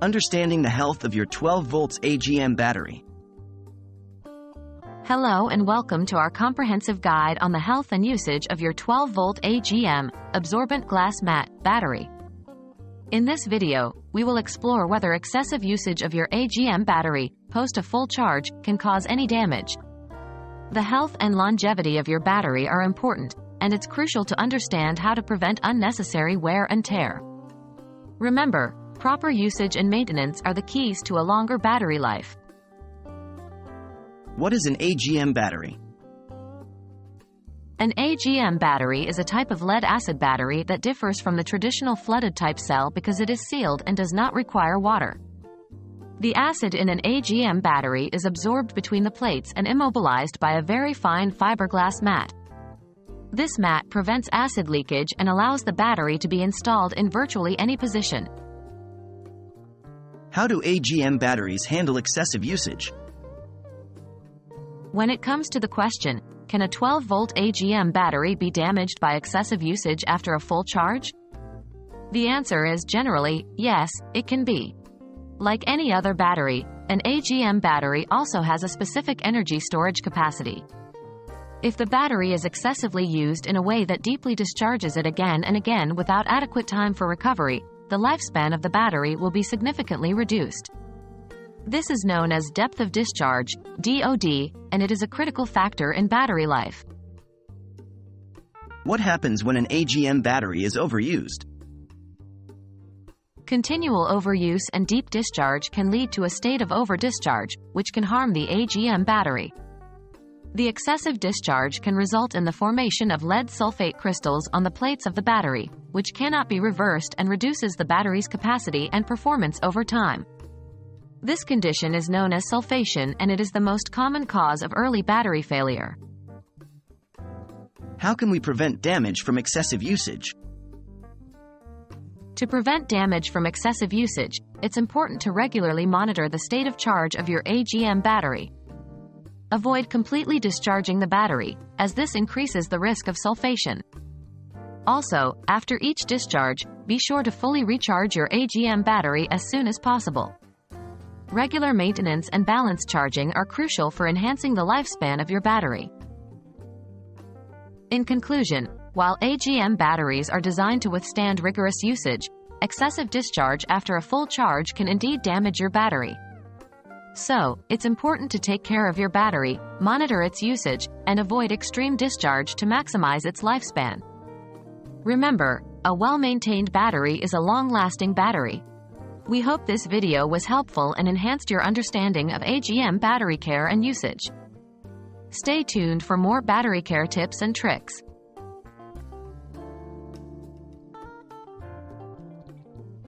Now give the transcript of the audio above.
Understanding the health of your 12 volts AGM battery. Hello and welcome to our comprehensive guide on the health and usage of your 12-volt AGM, absorbent glass mat, battery. In this video, we will explore whether excessive usage of your AGM battery, post a full charge, can cause any damage. The health and longevity of your battery are important, and it's crucial to understand how to prevent unnecessary wear and tear. Remember, proper usage and maintenance are the keys to a longer battery life. What is an AGM battery? An AGM battery is a type of lead-acid battery that differs from the traditional flooded-type cell because it is sealed and does not require water. The acid in an AGM battery is absorbed between the plates and immobilized by a very fine fiberglass mat. This mat prevents acid leakage and allows the battery to be installed in virtually any position. How do AGM batteries handle excessive usage? When it comes to the question, can a 12-volt AGM battery be damaged by excessive usage after a full charge? The answer is generally, yes, it can be. Like any other battery, an AGM battery also has a specific energy storage capacity. If the battery is excessively used in a way that deeply discharges it again and again without adequate time for recovery, the lifespan of the battery will be significantly reduced. This is known as depth of discharge, DOD, and it is a critical factor in battery life. What happens when an AGM battery is overused? Continual overuse and deep discharge can lead to a state of over-discharge, which can harm the AGM battery. The excessive discharge can result in the formation of lead sulfate crystals on the plates of the battery, which cannot be reversed and reduces the battery's capacity and performance over time. This condition is known as sulfation, and it is the most common cause of early battery failure. How can we prevent damage from excessive usage? To prevent damage from excessive usage, it's important to regularly monitor the state of charge of your AGM battery. Avoid completely discharging the battery, as this increases the risk of sulfation. Also, after each discharge, be sure to fully recharge your AGM battery as soon as possible. Regular maintenance and balance charging are crucial for enhancing the lifespan of your battery. In conclusion, while AGM batteries are designed to withstand rigorous usage, excessive discharge after a full charge can indeed damage your battery. So, it's important to take care of your battery, monitor its usage, and avoid extreme discharge to maximize its lifespan. Remember, a well-maintained battery is a long-lasting battery. We hope this video was helpful and enhanced your understanding of AGM battery care and usage. Stay tuned for more battery care tips and tricks.